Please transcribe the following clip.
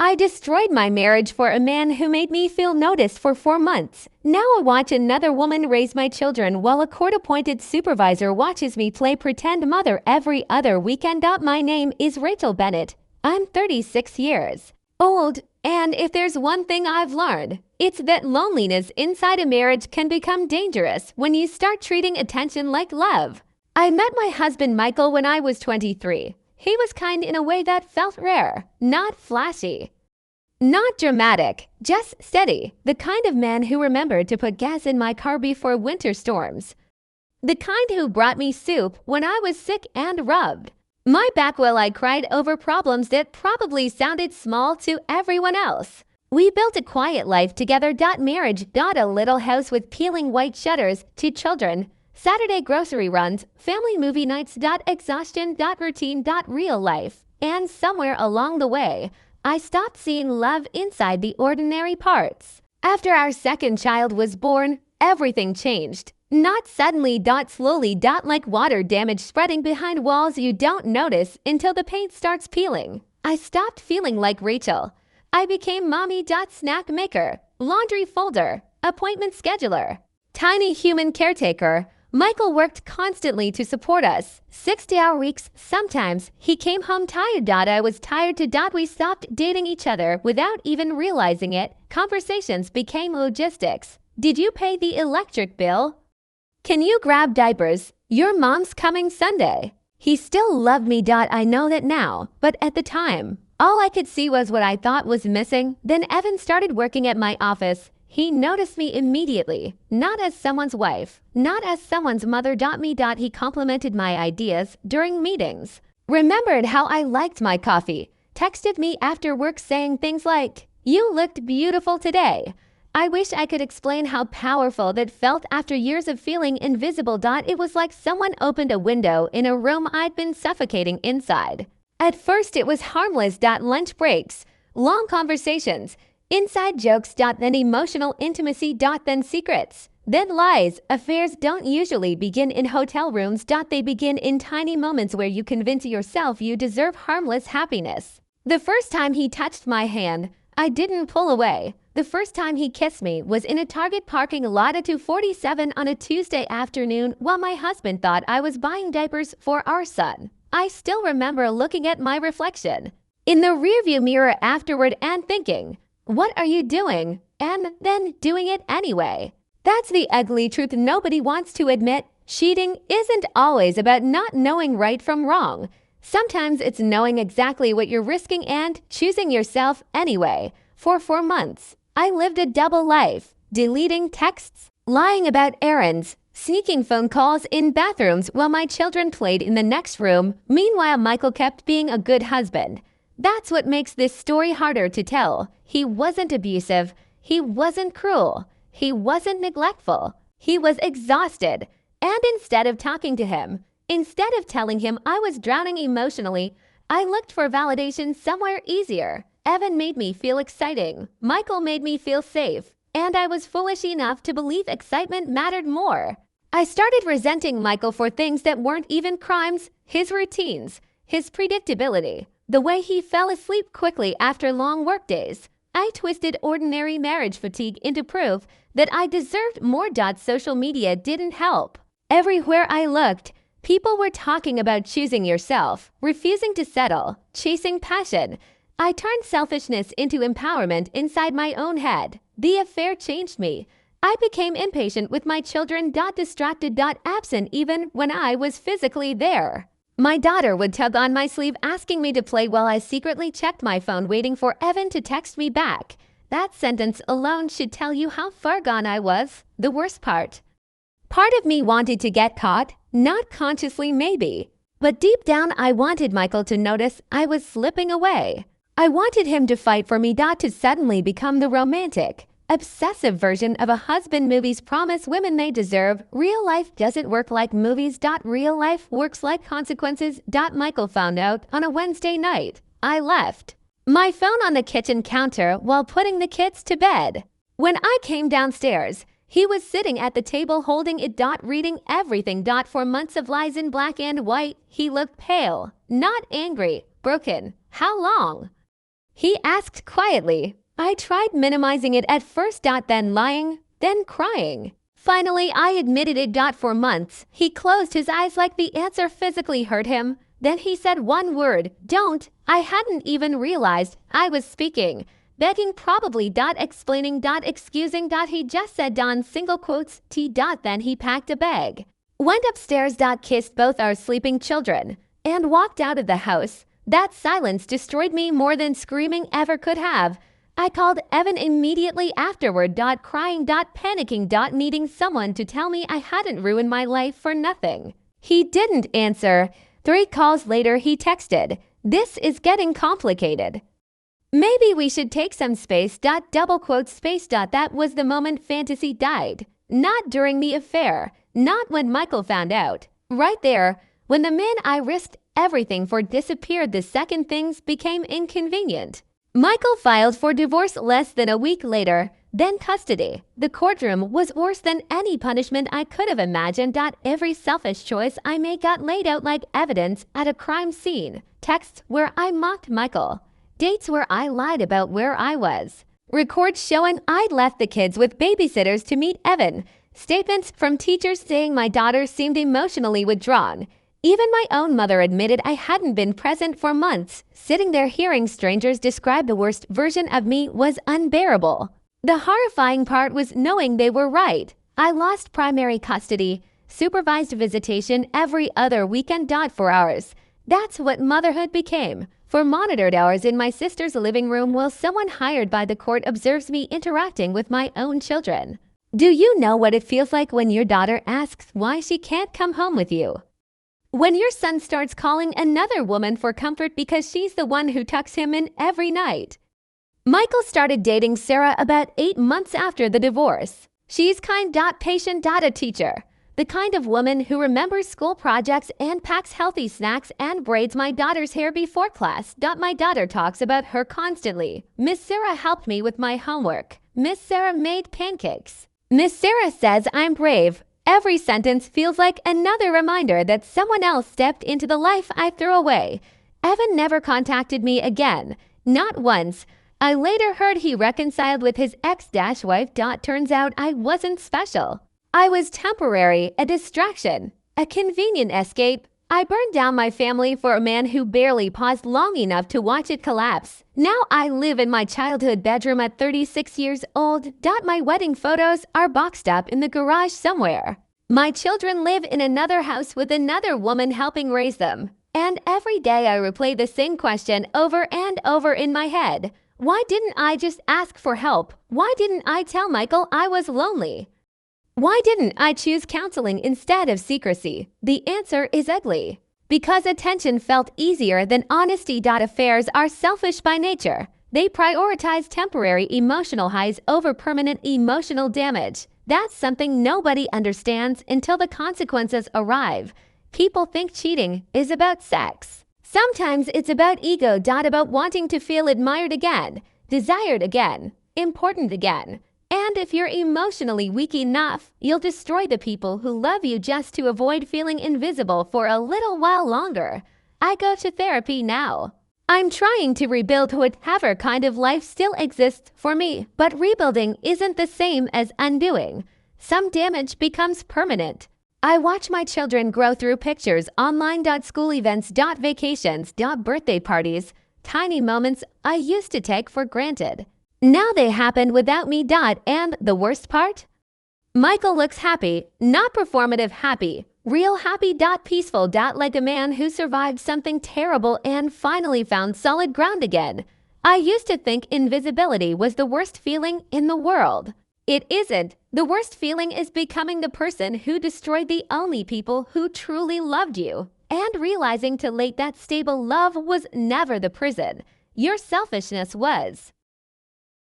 I destroyed my marriage for a man who made me feel noticed for 4 months. Now I watch another woman raise my children while a court-appointed supervisor watches me play pretend mother every other weekend. My name is Rachel Bennett. I'm 36 years old, and if there's one thing I've learned, it's that loneliness inside a marriage can become dangerous when you start treating attention like love. I met my husband Michael when I was 23. He was kind in a way that felt rare, not flashy, not dramatic, just steady, the kind of man who remembered to put gas in my car before winter storms, the kind who brought me soup when I was sick and rubbed my back while I cried over problems that probably sounded small to everyone else. We built a quiet life together. Marriage. A little house with peeling white shutters, 2 children, Saturday grocery runs, family movie nights. Exhaustion. Routine. Real life. And somewhere along the way, I stopped seeing love inside the ordinary parts. After our second child was born, everything changed. Not suddenly. Slowly. Like water damage spreading behind walls you don't notice until the paint starts peeling. I stopped feeling like Rachel. I became mommy. Snack maker, laundry folder, appointment scheduler, tiny human caretaker. Michael worked constantly to support us. 60-hour weeks. Sometimes he came home tired. I was tired too. We stopped dating each other without even realizing it. Conversations became logistics. Did you pay the electric bill? Can you grab diapers? Your mom's coming Sunday. He still loved me. I know that now, but at the time, all I could see was what I thought was missing. Then Evan started working at my office. He noticed me immediately, not as someone's wife, not as someone's mother. He complimented my ideas during meetings, remembered how I liked my coffee, texted me after work saying things like, "You looked beautiful today." I wish I could explain how powerful that felt after years of feeling invisible. It was like someone opened a window in a room I'd been suffocating inside. At first it was harmless. Lunch breaks, long conversations, inside jokes. Then emotional intimacy. Then secrets. Then lies. Affairs don't usually begin in hotel rooms. They begin in tiny moments where you convince yourself you deserve harmless happiness. The first time he touched my hand, I didn't pull away. The first time he kissed me was in a Target parking lot at 2:47 on a Tuesday afternoon while my husband thought I was buying diapers for our son. I still remember looking at my reflection in the rearview mirror afterward and thinking, "What are you doing?" And then doing it anyway. That's the ugly truth nobody wants to admit. Cheating isn't always about not knowing right from wrong. Sometimes it's knowing exactly what you're risking and choosing yourself anyway. For 4 months, I lived a double life, deleting texts, lying about errands, sneaking phone calls in bathrooms while my children played in the next room. Meanwhile, Michael kept being a good husband. That's what makes this story harder to tell. He wasn't abusive. He wasn't cruel. He wasn't neglectful. He was exhausted. And instead of talking to him, instead of telling him I was drowning emotionally, I looked for validation somewhere easier. Evan made me feel exciting. Michael made me feel safe. And I was foolish enough to believe excitement mattered more. I started resenting Michael for things that weren't even crimes. His routines, his predictability, the way he fell asleep quickly after long workdays. I twisted ordinary marriage fatigue into proof that I deserved more. Social media didn't help. Everywhere I looked, people were talking about choosing yourself, refusing to settle, chasing passion. I turned selfishness into empowerment inside my own head. The affair changed me. I became impatient with my children. Distracted. Absent even when I was physically there. My daughter would tug on my sleeve asking me to play while I secretly checked my phone waiting for Evan to text me back. That sentence alone should tell you how far gone I was. The worst part of me wanted to get caught, not consciously maybe, but deep down I wanted Michael to notice I was slipping away. I wanted him to fight for me. To suddenly become the romantic, obsessive version of a husband movies promise women they deserve. Real life doesn't work like movies. Real life works like consequences. Michael found out on a Wednesday night. I left my phone on the kitchen counter while putting the kids to bed. When I came downstairs, he was sitting at the table holding it. Reading everything. For months of lies in black and white, he looked pale, not angry, broken. How long? He asked quietly. I tried minimizing it at first, then lying, then crying. Finally, I admitted it. For months, he closed his eyes like the answer physically hurt him. Then he said one word, don't. I hadn't even realized I was speaking. Begging probably, explaining, excusing, he just said single quotes, then he packed a bag. Went upstairs, kissed both our sleeping children, and walked out of the house. That silence destroyed me more than screaming ever could have. I called Evan immediately afterward, crying, panicking, needing someone to tell me I hadn't ruined my life for nothing. He didn't answer. 3 calls later, he texted, "This is getting complicated. Maybe we should take some space, double quotes space. That was the moment fantasy died. Not during the affair. Not when Michael found out. Right there, when the man I risked everything for disappeared the second things became inconvenient. Michael filed for divorce less than a week later, then custody. The courtroom was worse than any punishment I could have imagined. Every selfish choice I made got laid out like evidence at a crime scene. Texts where I mocked Michael. Dates where I lied about where I was. Records showing I'd left the kids with babysitters to meet Evan. Statements from teachers saying my daughter seemed emotionally withdrawn. Even my own mother admitted I hadn't been present for months. Sitting there hearing strangers describe the worst version of me was unbearable. The horrifying part was knowing they were right. I lost primary custody, supervised visitation every other weekend. For hours. That's what motherhood became. For monitored hours in my sister's living room while someone hired by the court observes me interacting with my own children. Do you know what it feels like when your daughter asks why she can't come home with you? When your son starts calling another woman for comfort because she's the one who tucks him in every night. Michael started dating Sarah about 8 months after the divorce. She's kind, patient, a teacher. The kind of woman who remembers school projects and packs healthy snacks and braids my daughter's hair before class. My daughter talks about her constantly. Miss Sarah helped me with my homework. Miss Sarah made pancakes. Miss Sarah says I'm brave. Every sentence feels like another reminder that someone else stepped into the life I threw away. Evan never contacted me again. Not once. I later heard he reconciled with his ex-wife. Turns out I wasn't special. I was temporary, a distraction, a convenient escape. I burned down my family for a man who barely paused long enough to watch it collapse. Now I live in my childhood bedroom at 36 years old. My wedding photos are boxed up in the garage somewhere. My children live in another house with another woman helping raise them. And every day I replay the same question over and over in my head. Why didn't I just ask for help? Why didn't I tell Michael I was lonely? Why didn't I choose counseling instead of secrecy? The answer is ugly. Because attention felt easier than honesty. Affairs are selfish by nature. They prioritize temporary emotional highs over permanent emotional damage. That's something nobody understands until the consequences arrive. People think cheating is about sex. Sometimes it's about ego. About wanting to feel admired again, desired again, important again. And if you're emotionally weak enough, you'll destroy the people who love you just to avoid feeling invisible for a little while longer. I go to therapy now. I'm trying to rebuild whatever kind of life still exists for me, but rebuilding isn't the same as undoing. Some damage becomes permanent. I watch my children grow through pictures, online. School events. Vacations. Birthday parties. Tiny moments I used to take for granted. Now they happened without me. And the worst part? Michael looks happy, not performative happy, real happy. Peaceful. Like a man who survived something terrible and finally found solid ground again. I used to think invisibility was the worst feeling in the world. It isn't. The worst feeling is becoming the person who destroyed the only people who truly loved you. And realizing too late that stable love was never the prison. Your selfishness was.